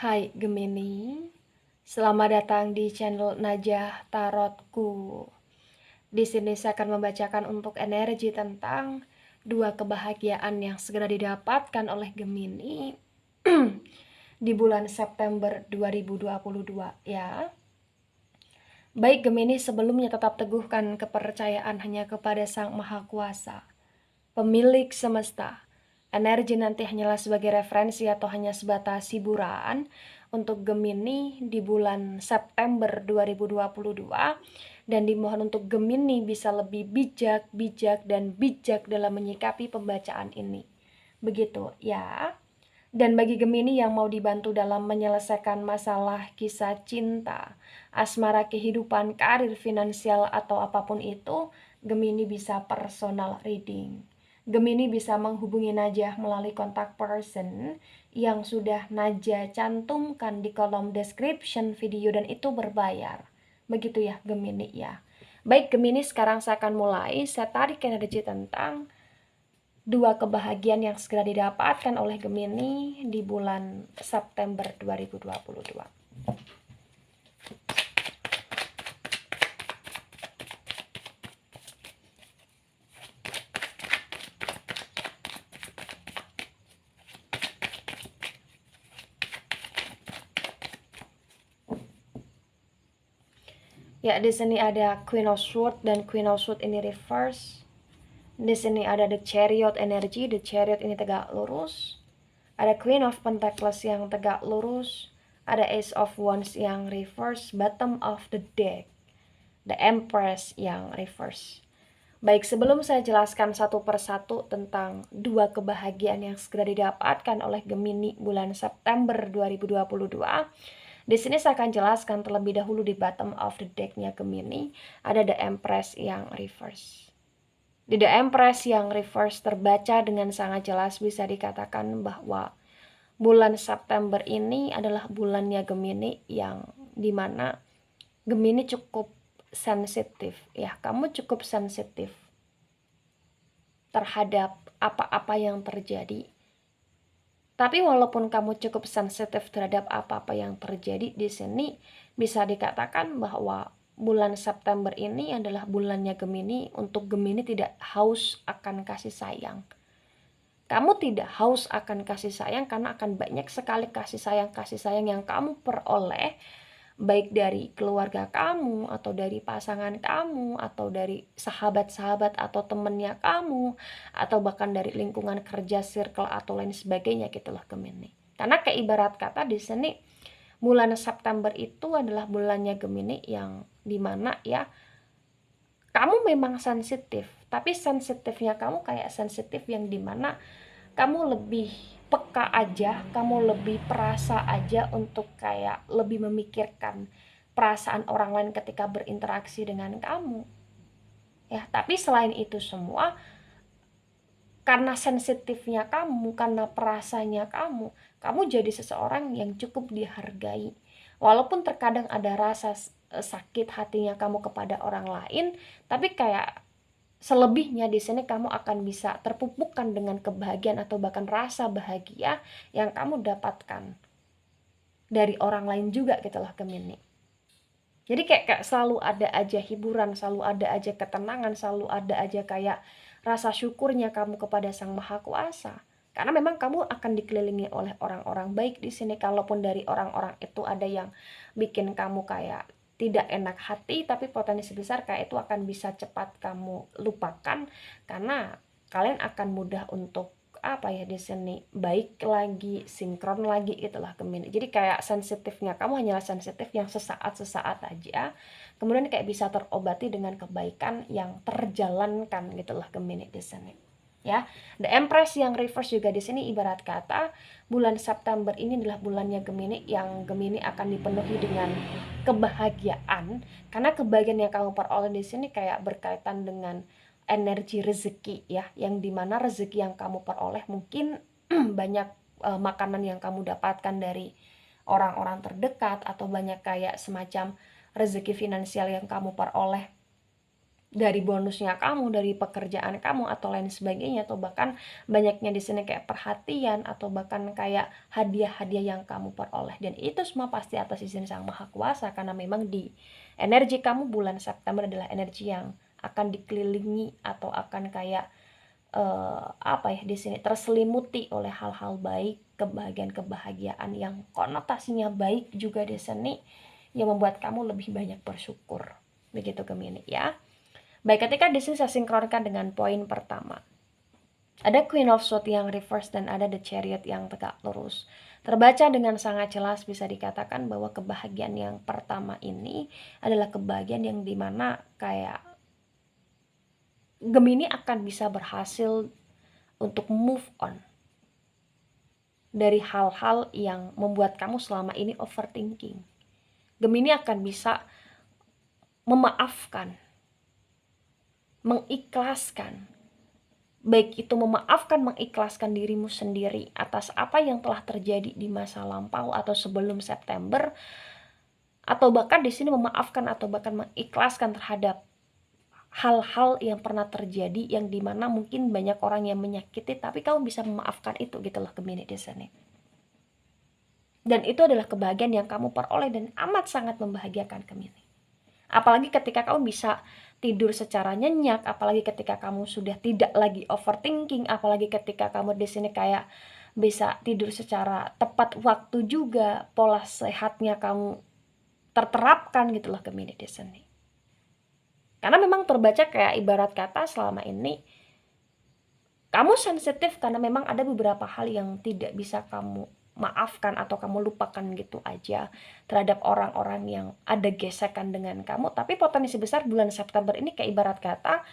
Hai Gemini, selamat datang di channel Najah Tarotku. Di sini saya akan membacakan untuk energi tentang dua kebahagiaan yang segera didapatkan oleh Gemini di bulan September 2022 ya. Baik Gemini, sebelumnya tetap teguhkan kepercayaan hanya kepada Sang Maha Kuasa, pemilik semesta. Energi nanti hanyalah sebagai referensi atau hanya sebatas hiburan untuk Gemini di bulan September 2022, dan dimohon untuk Gemini bisa lebih bijak dalam menyikapi pembacaan ini. Begitu ya. Dan bagi Gemini yang mau dibantu dalam menyelesaikan masalah kisah cinta, asmara, kehidupan, karir, finansial, atau apapun itu, Gemini bisa personal reading. Gemini bisa menghubungi Najah melalui kontak person yang sudah Najah cantumkan di kolom description video, dan itu berbayar. Begitu ya Gemini ya. Baik Gemini, sekarang saya akan mulai. Saya tarik energi tentang dua kebahagiaan yang segera didapatkan oleh Gemini di bulan September 2022. Ya, di sini ada Queen of Swords dan Queen of Swords ini reverse. Di sini ada The Chariot energi, The Chariot ini tegak lurus. Ada Queen of Pentacles yang tegak lurus. Ada Ace of Wands yang reverse, bottom of the deck. The Empress yang reverse. Baik, sebelum saya jelaskan satu persatu tentang dua kebahagiaan yang segera didapatkan oleh Gemini bulan September 2022, di sini saya akan jelaskan terlebih dahulu di bottom of the deck-nya Gemini ada The Empress yang reverse. Di The Empress yang reverse terbaca dengan sangat jelas, bisa dikatakan bahwa bulan September ini adalah bulannya Gemini yang dimana Gemini cukup sensitif ya. Kamu cukup sensitif terhadap apa-apa yang terjadi. Tapi walaupun kamu cukup sensitif terhadap apa-apa yang terjadi, di sini bisa dikatakan bahwa bulan September ini adalah bulannya Gemini. Untuk Gemini tidak haus akan kasih sayang. Kamu tidak haus akan kasih sayang karena akan banyak sekali kasih sayang yang kamu peroleh, baik dari keluarga kamu, atau dari pasangan kamu, atau dari sahabat-sahabat atau temennya kamu, atau bahkan dari lingkungan kerja, circle, atau lain sebagainya gitulah Gemini. Karena keibarat kata di sini bulan September itu adalah bulannya Gemini yang dimana ya kamu memang sensitif, tapi sensitifnya kamu kayak sensitif yang dimana kamu lebih peka aja, kamu lebih perasa aja untuk kayak lebih memikirkan perasaan orang lain ketika berinteraksi dengan kamu. Ya, tapi selain itu semua, karena sensitifnya kamu, karena perasanya kamu jadi seseorang yang cukup dihargai. Walaupun terkadang ada rasa sakit hatinya kamu kepada orang lain, tapi kayak selebihnya di sini kamu akan bisa terpupukkan dengan kebahagiaan atau bahkan rasa bahagia yang kamu dapatkan dari orang lain juga gitulah Gemini. Jadi kayak selalu ada aja hiburan, selalu ada aja ketenangan, selalu ada aja kayak rasa syukurnya kamu kepada Sang Maha Kuasa. Karena memang kamu akan dikelilingi oleh orang-orang baik di sini. Kalaupun dari orang-orang itu ada yang bikin kamu kayak tidak enak hati, tapi potensi besar kayak itu akan bisa cepat kamu lupakan karena kalian akan mudah untuk apa ya di sini baik lagi, sinkron lagi itulah Gemini. Jadi kayak sensitifnya kamu hanyalah sensitif yang sesaat aja, kemudian kayak bisa terobati dengan kebaikan yang terjalankan gitulah Gemini di sini. Ya, The Empress yang reverse juga di sini ibarat kata bulan September ini adalah bulannya Gemini yang Gemini akan dipenuhi dengan kebahagiaan, karena kebahagiaan yang kamu peroleh di sini kayak berkaitan dengan energi rezeki ya, yang dimana rezeki yang kamu peroleh mungkin banyak makanan yang kamu dapatkan dari orang-orang terdekat, atau banyak kayak semacam rezeki finansial yang kamu peroleh dari bonusnya kamu, dari pekerjaan kamu atau lain sebagainya, atau bahkan banyaknya di sini kayak perhatian atau bahkan kayak hadiah-hadiah yang kamu peroleh, dan itu semua pasti atas izin Sang Maha Kuasa, karena memang di energi kamu bulan September adalah energi yang akan dikelilingi atau akan kayak apa ya, di sini terselimuti oleh hal-hal baik, kebahagiaan-kebahagiaan yang konotasinya baik juga di sini, yang membuat kamu lebih banyak bersyukur. Begitu Gemini ya. Baik, ketika di sini saya sinkronkan dengan poin pertama. Ada Queen of Swords yang reverse dan ada The Chariot yang tegak lurus. Terbaca dengan sangat jelas bisa dikatakan bahwa kebahagiaan yang pertama ini adalah kebahagiaan yang dimana kayak Gemini akan bisa berhasil untuk move on dari hal-hal yang membuat kamu selama ini overthinking. Gemini akan bisa memaafkan, mengikhlaskan, baik itu memaafkan, mengikhlaskan dirimu sendiri atas apa yang telah terjadi di masa lampau atau sebelum September, atau bahkan di sini memaafkan atau bahkan mengikhlaskan terhadap hal-hal yang pernah terjadi yang dimana mungkin banyak orang yang menyakiti, tapi kamu bisa memaafkan itu gitu loh Gemini di sini. Dan itu adalah kebahagiaan yang kamu peroleh dan amat sangat membahagiakan Gemini. Apalagi ketika kamu bisa tidur secara nyenyak, apalagi ketika kamu sudah tidak lagi overthinking, apalagi ketika kamu di sini kayak bisa tidur secara tepat waktu juga, pola sehatnya kamu terterapkan gitu loh Gemini di sini. Karena memang terbaca kayak ibarat kata selama ini kamu sensitif karena memang ada beberapa hal yang tidak bisa kamu maafkan atau kamu lupakan gitu aja terhadap orang-orang yang ada gesekan dengan kamu. Tapi potensi besar bulan September ini kayak ibarat kata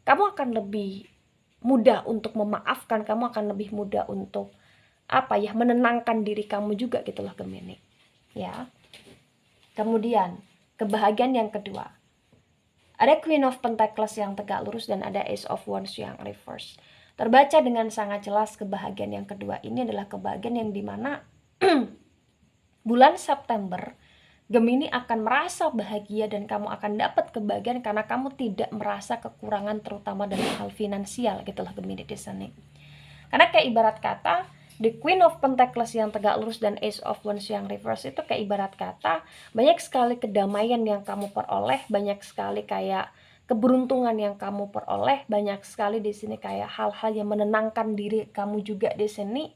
kamu akan lebih mudah untuk memaafkan, kamu akan lebih mudah untuk apa ya, menenangkan diri kamu juga gitu loh Gemini ya. Kemudian kebahagiaan yang kedua, ada Queen of Pentacles yang tegak lurus dan ada Ace of Wands yang reverse. Terbaca dengan sangat jelas kebahagiaan yang kedua ini adalah kebahagiaan yang dimana bulan September Gemini akan merasa bahagia dan kamu akan dapat kebahagiaan karena kamu tidak merasa kekurangan terutama dalam hal finansial gitu lah Gemini di sini. Karena kayak ibarat kata The Queen of Pentacles yang tegak lurus dan Ace of Wands yang reverse itu kayak ibarat kata banyak sekali kedamaian yang kamu peroleh, banyak sekali kayak keberuntungan yang kamu peroleh, banyak sekali di sini kayak hal-hal yang menenangkan diri kamu juga di sini.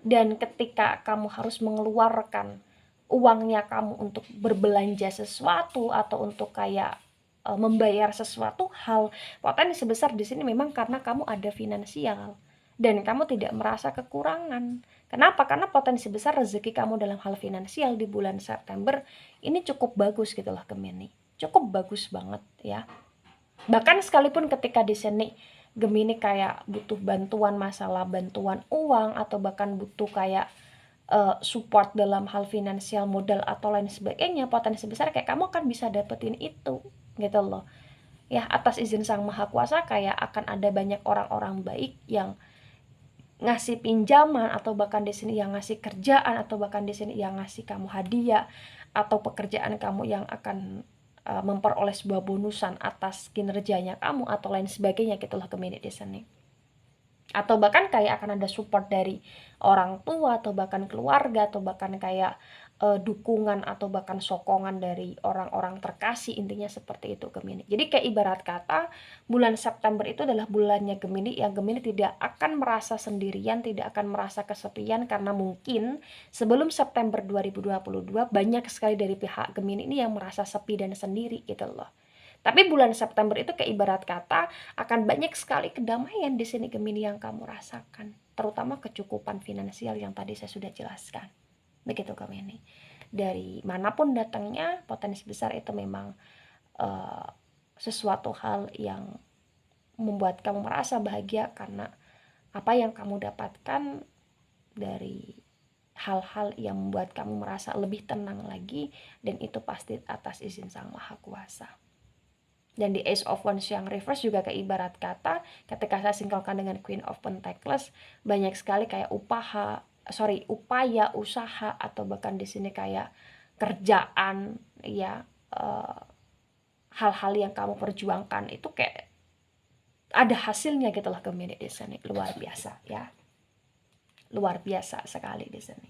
Dan ketika kamu harus mengeluarkan uangnya kamu untuk berbelanja sesuatu atau untuk kayak membayar sesuatu hal, potensi besar di sini memang karena kamu ada finansial dan kamu tidak merasa kekurangan. Kenapa? Karena potensi besar rezeki kamu dalam hal finansial di bulan September ini cukup bagus gitu loh Gemini. Cukup bagus banget ya. Bahkan sekalipun ketika di sini Gemini kayak butuh bantuan, masalah bantuan uang atau bahkan butuh kayak support dalam hal finansial, modal atau lain sebagainya, potensi besar kayak kamu akan bisa dapetin itu gitu loh ya, atas izin Sang Maha Kuasa. Kayak akan ada banyak orang-orang baik yang ngasih pinjaman atau bahkan di sini yang ngasih kerjaan atau bahkan di sini yang ngasih kamu hadiah atau pekerjaan kamu yang akan memperoleh sebuah bonusan atas kinerjanya kamu atau lain sebagainya gitulah Gemini di sini. Atau bahkan kayak akan ada support dari orang tua atau bahkan keluarga atau bahkan kayak dukungan atau bahkan sokongan dari orang-orang terkasih, intinya seperti itu Gemini. Jadi kayak ibarat kata bulan September itu adalah bulannya Gemini yang Gemini tidak akan merasa sendirian, tidak akan merasa kesepian karena mungkin sebelum September 2022 banyak sekali dari pihak Gemini ini yang merasa sepi dan sendiri gitu loh. Tapi bulan September itu kayak ibarat kata akan banyak sekali kedamaian di sini Gemini yang kamu rasakan, terutama kecukupan finansial yang tadi saya sudah jelaskan. Begitu Gemini. Dari manapun datangnya, potensi besar itu memang sesuatu hal yang membuat kamu merasa bahagia karena apa yang kamu dapatkan dari hal-hal yang membuat kamu merasa lebih tenang lagi, dan itu pasti atas izin Sang Maha Kuasa. Dan di Ace of Wands yang reverse juga kayak ibarat kata ketika saya sinkronkan dengan Queen of Pentacles, banyak sekali kayak upaya, usaha atau bahkan di sini kayak kerjaan ya, hal-hal yang kamu perjuangkan itu kayak ada hasilnya gitu loh Gemini di sini. Luar biasa ya. Luar biasa sekali di sini.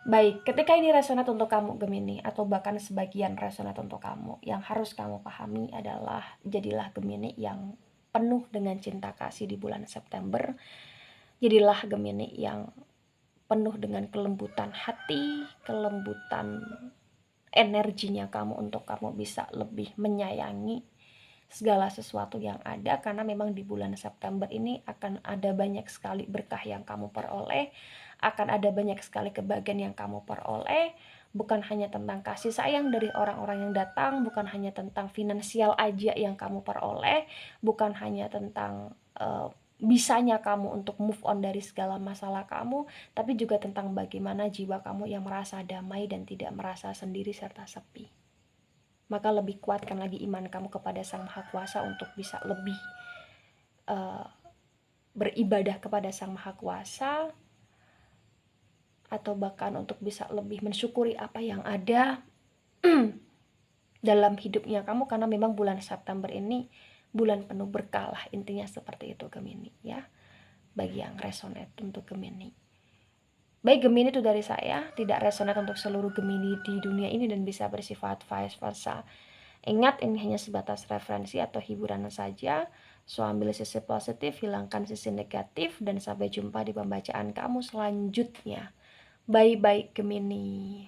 Baik, ketika ini resonat untuk kamu Gemini, atau bahkan sebagian resonat untuk kamu, yang harus kamu pahami adalah jadilah Gemini yang penuh dengan cinta kasih di bulan September. Jadilah Gemini yang penuh dengan kelembutan hati, kelembutan energinya kamu untuk kamu bisa lebih menyayangi segala sesuatu yang ada, karena memang di bulan September ini akan ada banyak sekali berkah yang kamu peroleh, akan ada banyak sekali kebahagiaan yang kamu peroleh, bukan hanya tentang kasih sayang dari orang-orang yang datang, bukan hanya tentang finansial aja yang kamu peroleh, bukan hanya tentang bisanya kamu untuk move on dari segala masalah kamu, tapi juga tentang bagaimana jiwa kamu yang merasa damai dan tidak merasa sendiri serta sepi. Maka lebih kuatkan lagi iman kamu kepada Sang Maha Kuasa untuk bisa lebih beribadah kepada Sang Maha Kuasa, atau bahkan untuk bisa lebih mensyukuri apa yang ada dalam hidupnya kamu, karena memang bulan September ini bulan penuh berkah lah, intinya seperti itu Gemini ya, bagi yang resonate untuk Gemini. Baik Gemini, itu dari saya, tidak resonate untuk seluruh Gemini di dunia ini dan bisa bersifat vice versa. Ingat, ini hanya sebatas referensi atau hiburan saja. So, ambil sisi positif, hilangkan sisi negatif, dan sampai jumpa di pembacaan kamu selanjutnya. Bye-bye Gemini.